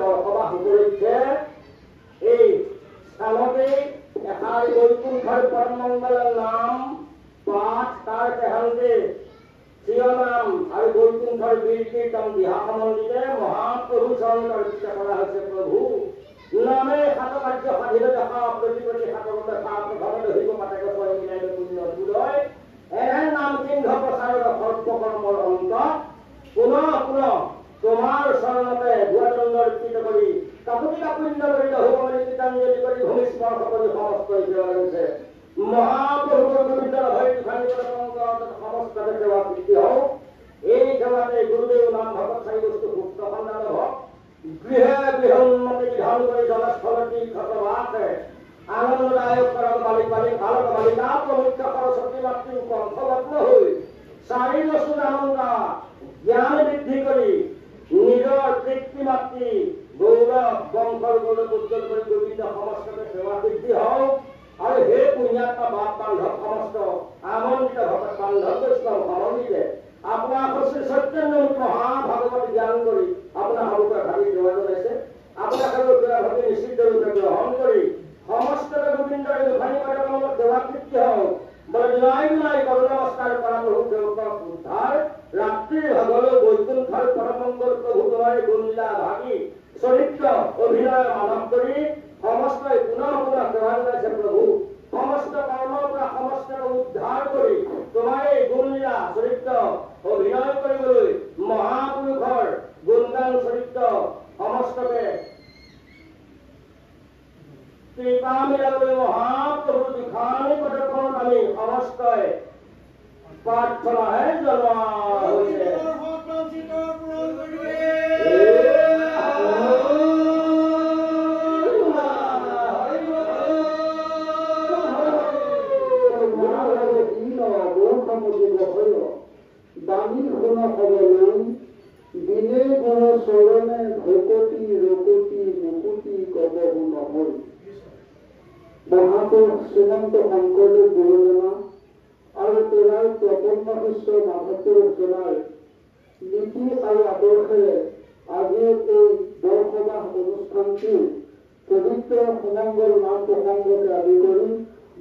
বৰসবাহ উপলক্ষে এই স্থানতে এষাৰ বৈকুণ্ঠৰ পৰমমঙ্গলৰ নাম পাঠ তাৰ তেহান্তে শিৱনাম আৰু বৈকুণ্ঠৰ বীৰ কীৰ্তন দিহা সম্বন্ধে মহাপ্ৰভু চৰণত অৰ্পিত কৰা হৈছে। প্ৰভু নামে সাত কাৰ্য সাধিত দেখা প্ৰতি সাতকতে সাত প্ৰথমতে হৰিব পাতেকে স্বয়ং মিলাই পুণ্য উদয় এনে নাম চিহ্ন প্ৰচাৰৰ সৰ্বকৰ্মৰ অন্ত পুনঃ পুনঃ তোমাৰ চৰণতে দুৱাদণ্ড অৰ্পিত কৰি কাকুতিকা পুণ্য কৰি লহুকমলি গীতাঞ্জলি কৰি ভূমি স্পৰ্শ কৰি সমস্ত সেৱা কৰিছে। মহাপ্ৰভুৰ গোবিন্দ ভয় সমস্ত সেৱা বৃদ্ধি হওক। এই সেৱাতে গুৰুদেৱ নাম ভগত চাৰি বস্তু ভুক্ত সন্ধান হওক। গৃহে গৃহোন্নতি বিধান কৰি জনস্থলতি ক্ষতবাসে আনন্দদায়ক কৰক বালিক ভালত বালিকা প্ৰমুখ্য সৰস্বতী মাতৃ কণ্ঠলগ্ন হৈ চাৰি বছৰ আনন্দ জ্ঞান বৃদ্ধি কৰি নিজৰ তৃপ্তি মাতৃ গৌৰৱ বংশৰ গৌৰৱ উজ্জ্বল কৰি গোবিন্দ সমস্ততে সেৱা বৃদ্ধি হওক। আৰু হে পুণ্যাত্মা বাপ বান্ধৱ সমস্ত আমন্ত্ৰিত ভকত বান্ধৱ বৈষ্ণৱ সমন্বিতে আপোনাৰ শ্ৰী সত্যেন্দ্ৰমূৰ্তি মহাভাগৱত জ্ঞান কৰি আপোনাৰ সৰুকৈ ভাবি সেৱা জনাইছে। আপোনাৰ ভাবি নিশ্চিত ৰূপে গ্ৰহণ কৰি সমস্তকে গোবিন্দৰে দুখানি পাঠকমূলক সেৱা তৃপ্তি হওক। বলে দুলাই দুলাই কৰো নমস্কাৰ কৰা প্ৰভু দেৱতাক উদ্ধাৰ ৰাত্ৰিৰ ভাগলৈ বৈকুণ্ঠৰ পৰমঙ্গল প্ৰভু তোমাৰে গুণলীলা ভাগি চৰিত্ৰ অভিনয় মানৱ কৰি সমস্তই পুনঃ পুনঃ সেৱা জনাইছে। প্ৰভু সমস্ত কৰ্মৰ পৰা সমস্তক উদ্ধাৰ কৰি তোমাৰ এই গুণলীলা চৰিত্ৰ অভিনয় কৰিবলৈ মহাপুৰুষৰ গুণগান চৰিত্ৰ সমস্তকে কৃপা মিলাবলৈ মহাপ্ৰভুৰ দুখানি পদকমত আমি সমস্তই প্ৰাৰ্থনাহে জনোৱা হৈছে। দিনে গুণ চৰণে ভকতি ৰকতি মুকুতি কবহু নহল। মহাপুৰুষ শ্ৰীমন্ত শংকৰদেৱ গুৰুজনা আৰু তেওঁৰ প্ৰপন্ন শিষ্য মাধৱপুৰুষ জনাৰ নীতি আৰু আদৰ্শেৰে আজিৰ এই বৰসবাহ অনুষ্ঠানটিৰ পবিত্ৰ সুমংগল নাম প্ৰসংগকে আদি কৰি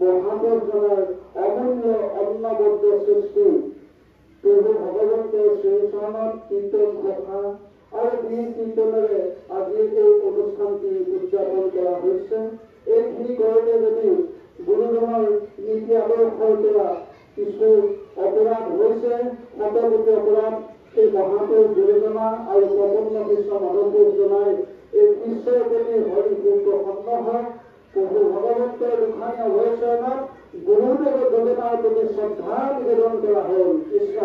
মহাপুৰুষ জনাৰ অমূল্য অন্নবদ্ধ সৃষ্টি প্ৰভু ভগৱন্তৰ শ্ৰীচৰণত কীৰ্তন ঘোষণা আৰু বীৰ কীৰ্তনেৰে আজিৰ এই অনুষ্ঠানটি উদযাপন কৰা হৈছে। এইখিনি কৰোঁতে যদি গুৰুজনৰ নীতি আদৰ্শৰ পৰা কিছু অপৰাধ হৈছে শতকোটি অপৰাধ এই মহাপুৰুষ গুৰুজনা আৰু প্ৰপন্ন শিষ্য মাধৱপুৰুষ জনাই এই ঈশ্বৰৰ প্ৰতি হৰি প্ৰসন্ন হয়। প্ৰভু ভগৱন্তৰ দুখানি অভয়চৰণত গুৰুদেৱ দেৱতাৰ প্ৰতি শ্ৰদ্ধা নিবেদন কৰা হ'ল। কৃষ্ণ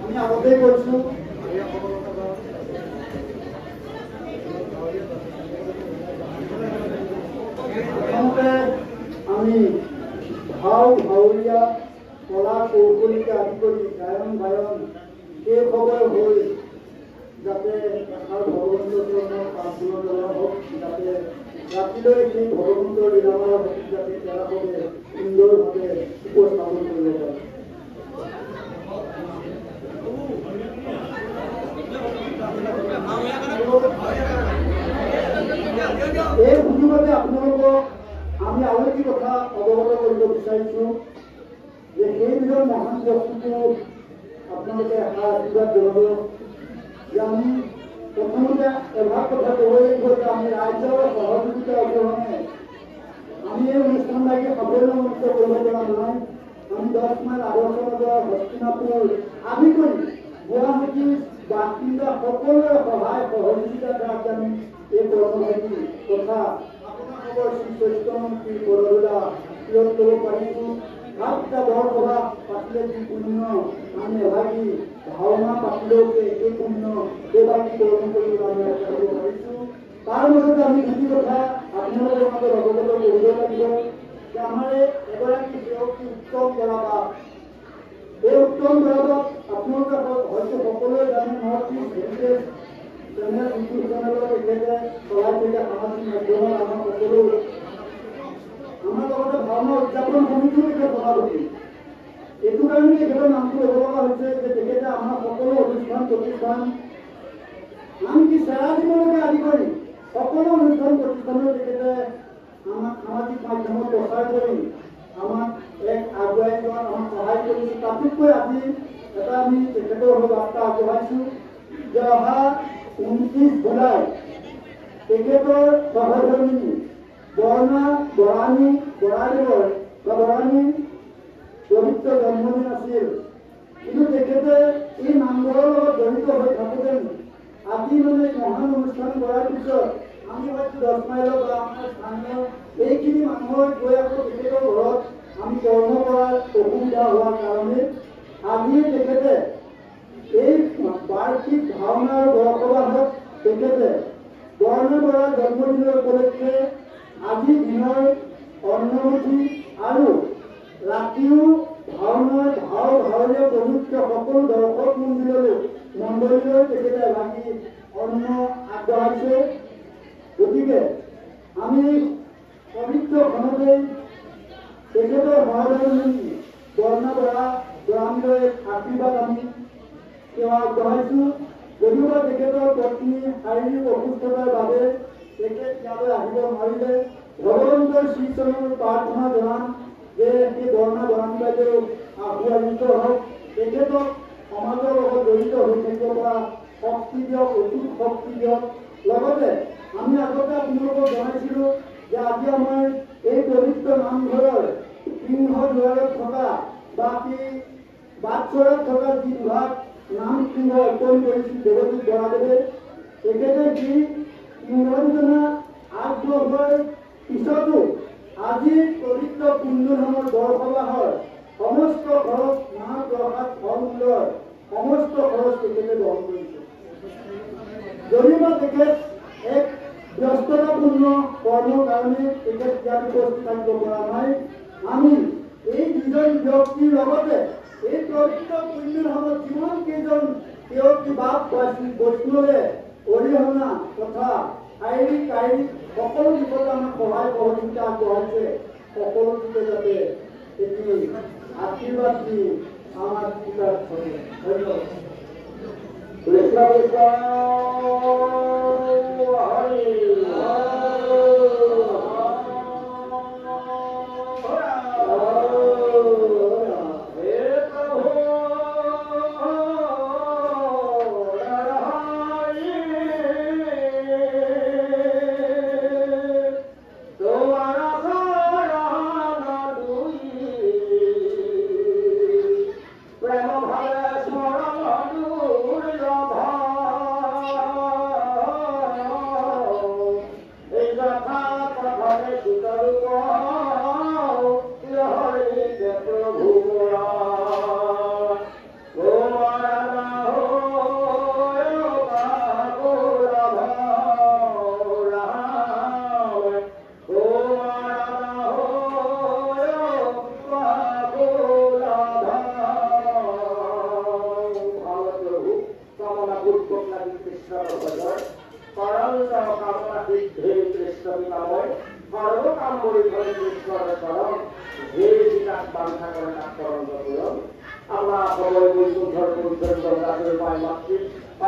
আমি আগতেই কৈছো প্ৰথমতে আমি ভাও ভাৱৰীয়া কলা কৌশলিকা আদি কৰি গায়ন বায়ন সেই খবৰ হৈ যাতে এষাৰ ভগৱন্তৰ চৰণৰ প্ৰাৰ্থনা জনা হওক, যাতে ৰাতিলৈ সেই ভগৱন্তৰ লীলামালা ভক্তি যাতে তেৰাভাৱে সুন্দৰভাৱে উপস্থাপন কৰিব পাৰে। এই সুযোগতে আপোনালোকক আমি আৰু এটি কথা অৱগত কৰিব বিচাৰিছো যে সেইবিধৰ মহান বস্তুটো আপোনালোকে এষাৰ আশীৰ্বাদ জনাব যে আমি প্ৰথমতে এভাগ কথা ক'ব লাগিব যে আমি ৰাইজৰ সহযোগিতা অবিহনে আমি এই অনুষ্ঠানভাগি সাফল্যমণ্ডিত কৰিব পৰা নাই। আমি 10 মাইল আদৰ্শ নগৰ হস্তিনাপুৰ আদি কৰি গুৱাহাটী বাসিন্দা সকলোৰে সহায় সহযোগিতা দ্বাৰা আমি এই কৰ্মভাগী তথা আপোনালোকৰ শ্ৰীচৈত্যমন্ত্ৰী পদধূলা কিয়ত ল'ব পাৰিছোঁ। সাতটা বৰসভা পাতিলে যি পুণ্য আমি এভাগী ভাওনা পাতিলেও এই পুণ্য কেইবাটি কৰ্ম কৰি আমি আগবাঢ়িব পাৰিছোঁ। তাৰ মাজতে আমি দুটি কথা আপোনালোকৰ মাজত অৱগত কৰিব লাগিব যে আমাৰ এগৰাকী ব্যক্তি উত্তম বৰাবাদ, এই উত্তম বৰাবাদ আপোনালোকে হয়তো সকলোৱে জানে, north east heritage channel YouTube চেনেলত তেখেতে চলাই থাকে সামাজিক মাধ্যমত আমাৰ সকলো আমাৰ লগতে ভাওনা উদযাপন সমিতিও তেখেত সভাপতি। এইটো কাৰণে তেখেতৰ নামটো ল'ব লগা হৈছে যে তেখেতে আমাৰ সকলো অনুষ্ঠান প্ৰতিষ্ঠান আনকি চেৰা দিবলৈকে আদি কৰি সকলো অনুষ্ঠান প্ৰতিষ্ঠানত তেখেতে আমাক সামাজিক মাধ্যমত প্ৰচাৰ কৰি আমাক এক আগুৱাই যোৱাত আমাক সহায় কৰিছে। তাতোতকৈ আজি এটা আমি তেখেতৰ হৈ বাৰ্তা আগবঢ়াইছোঁ যে অহা 29 জুলাই তেখেতৰ সহধৰ্মিনী বৰ্ণা বৰাদেৱৰ বা বৰাণীৰ পবিত্ৰ জন্মদিন আছিল, কিন্তু তেখেতে এই নামঘৰৰ লগত জড়িত হৈ থাকোঁতে আজি মানে মহান অনুষ্ঠান কৰাৰ পিছত আমি হয়তো 10 মাইলৰ বা আমাৰ স্থানীয় এইখিনি মানুহৰ গৈ আকৌ তেখেতৰ ঘৰত আমি কৰ্ম কৰাৰ অসুবিধা হোৱাৰ কাৰণে আজি তেখেতে এই বাৰ্ষিক ভাওনাৰ বৰসবাহত তেখেতে বৰ্ণা বৰাৰ জন্মদিনৰ উপলক্ষে আজি দিনৰ অন্নমুঠি আৰু ৰাতিও ভাওনাৰ ভাৱৰীয়া পবিত্ৰ সকলো দৰ্শক মণ্ডলীলৈ তেখেতে এভাগি অন্ন আগবঢ়াইছে। গতিকে আমি পবিত্ৰ খনতে তেখেতৰ সহধৰ্মিনী বৰ্ণা বৰালৈ আশীৰ্বাদ আমি সেৱা আগবঢ়াইছোঁ। যদিওবা তেখেতৰ পত্নী শাৰীৰিক অসুস্থতাৰ বাবে তেখেত ইয়ালৈ আহিব নোৱাৰিলে, ভগৱন্তৰ শ্ৰীচৰণৰ প্ৰাৰ্থনা জনাম যে সেই বৰ্ণা বাইদেউ আগুৱাইত হওক, তেখেতক সমাজৰ লগত জড়িত হৈ থাকিব পৰা শক্তি দিয়ক, অটুট শক্তি দিয়ক। লগতে আমি আগতে আপোনালোকক জনাইছিলোঁ যে আজি আমাৰ এই পবিত্ৰ নামঘৰৰ সিংহদ্বাৰত থকা বা সেই বাটচৰাত থকা যি বিভাগ নাম সিংহ অৰ্পণ কৰিছিল দেৱজিৎ বৰাদেৱে, তেখেতে যি সিংহযোজনা আগবঢ়োৱাৰ পিছতো আজি পবিত্ৰ পুণ্যধামৰ বৰসবাহৰ সমস্ত খৰচ মাহ প্ৰসাদ ফল মূলৰ সমস্ত খৰচ তেখেতে গ্ৰহণ কৰিছে। যদিওবা তেখেত এক ব্যস্ততাপূৰ্ণ কৰ্মৰ কাৰণে তেখেত ইয়াত উপস্থিত থাকিব পৰা নাই, আমি এই দুজন ব্যক্তিৰ লগতে এই পবিত্ৰ পুণ্যধামত যিমান কেইজন ব্যক্তি বাপ বৈষ্ণৱে অৰিহণা তথা শাৰীৰিক কায়িক সকলো দিশতে আমাক সহায় সহযোগিতা আগবঢ়াইছে, সকলো দিশে যাতে এটি আশীৰ্বাদ দি আমাৰ কিতাপ ধৰে। ধন্যবাদ। কৃষ্ণ কৃষ্ণ হৰি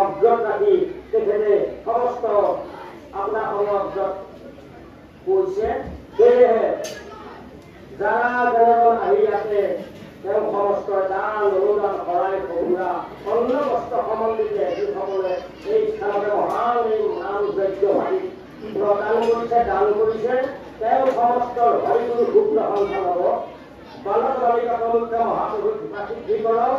অগ্ৰত ৰাখি তেখেতে সমস্ত আপোনাৰ অগ্ৰত কৈছে। সেয়েহে যাৰা জনগণ আহি আছে তেওঁ সমস্ত দান অনুদান শৰাই সঁফুৰা অন্ন বস্ত্ৰ সমন্বিতে যিসকলে এই স্থানতে মহান এই নাম যজ্ঞ ভাবি প্ৰদান কৰিছে, দান কৰিছে, তেওঁ সমস্ত হৰিগুৰু শুক্ল সন্তান হ'ব। বালক বালিকা পবিত্ৰ মহাপ্ৰভুক সিদ্ধি কৰক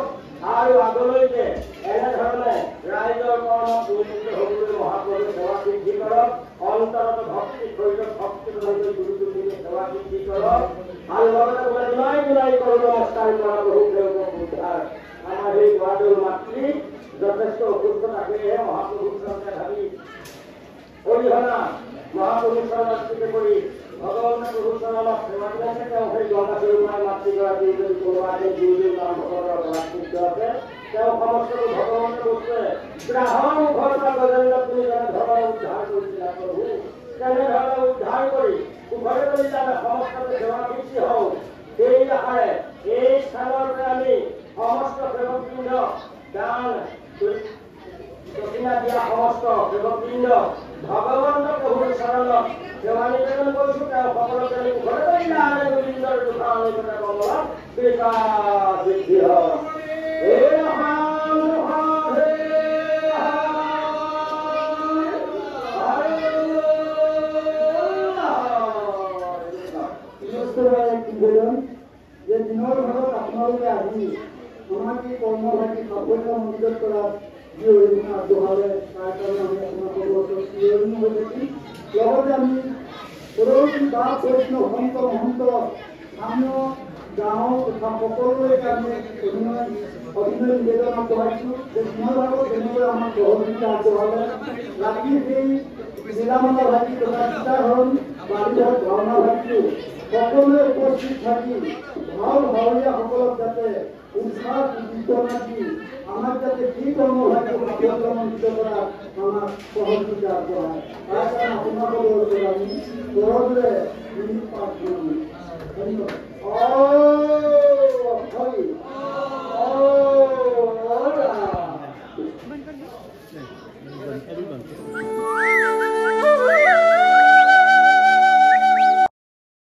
আৰু আগলৈকে এনেধৰণে ৰাইজৰ কৰ্মত নিয়োজিত হ'বলৈ মহাপ্ৰভুৰ সেৱা সিদ্ধি কৰক। অন্তৰত ভক্তি শৰীৰত ভক্তি গুৰুটো সেৱা সিদ্ধি কৰক। আৰু লগতে গুণাই গুণাই কৰোঁ নমস্কাৰ কৰা প্ৰভু উদ্ধাৰ আমাৰ এই গুৱাহাটীৰ মাতৃ যথেষ্ট অসুস্থ থাকেহে মহাপুৰুষ চৰণে ভাবি অৰিহণা মহাপুৰুষ চৰণে কৰি ভগৱানৰ প্ৰভু চৰণত সেৱা কৰিছে। তেওঁ সেই গংগাচৰূপাৰ মাতৃগৰাকী যদি কোনোবাকে গুৰুদেৱ নামঘৰৰ প্ৰাকৃত আছে তেওঁ সমস্ত ভগৱানৰ বস্তুৱে গ্ৰাহৰ মুখৰ পৰা গজেন্দ্ৰ তুমি যেনেধৰণে উদ্ধাৰ কৰিছিলা প্ৰভু তেনেধৰণে উদ্ধাৰ কৰি উভয় কৰি তাতে সমস্ত সেৱা বৃদ্ধি হওঁ সেই আশাৰে এই স্থানৰ পৰা আমি সমস্ত সেৱকবৃন্দ দান দক্ষিণা দিয়া সমস্ত সেৱকবৃন্দ ভগৱানৰ প্ৰভুৰ চৰণত সেৱা নিবেদন কৰিছোঁ। তেওঁ সকলোকে ঘৰে ঘৰে গোবিন্দৰ দুখানিকতা কমলত বিকাশ বৃদ্ধি হওক। যে দিনৰ ভাগত আপোনালোকে আহি আমাক এই কৰ্মভাগী সাফল্যমণ্ডিত কৰাত যি অৰিহণা আগবঢ়ালে তাৰ কাৰণে আমি আপোনালোকৰ ওচৰত চিৰঋণী হৈ থাকিম। লগতে আমি পৰৱৰ্তী বা বৈষ্ণৱ সন্ত মহন্ত স্থানীয় গাঁৱৰ তথা সকলোলৈকে আমি অভিনয় নিবেদন আগবঢ়াইছোঁ যে দিনৰ ভাগত যেনেকৈ আমাক সহযোগিতা আগবঢ়ালে ৰাতি সেই নীলামালা ভাইটি তথা সীতাহৰণ বালিঘৰ ভাওনা ভাইটিও সকলোৱে উপস্থিত থাকি ভাল ভাৱৰীয়াসকলক যাতে উৎসাহ উদ্দীপনা দি আমাক যাতে কি কৰ্মভাগী সাফল্যমণ্ডিত কৰাত আমাক সহযোগিতা আগবঢ়ায় তাৰ কাৰণে আপোনালোকৰ ওচৰত আমি কৰজোৰে ধন্যবাদ।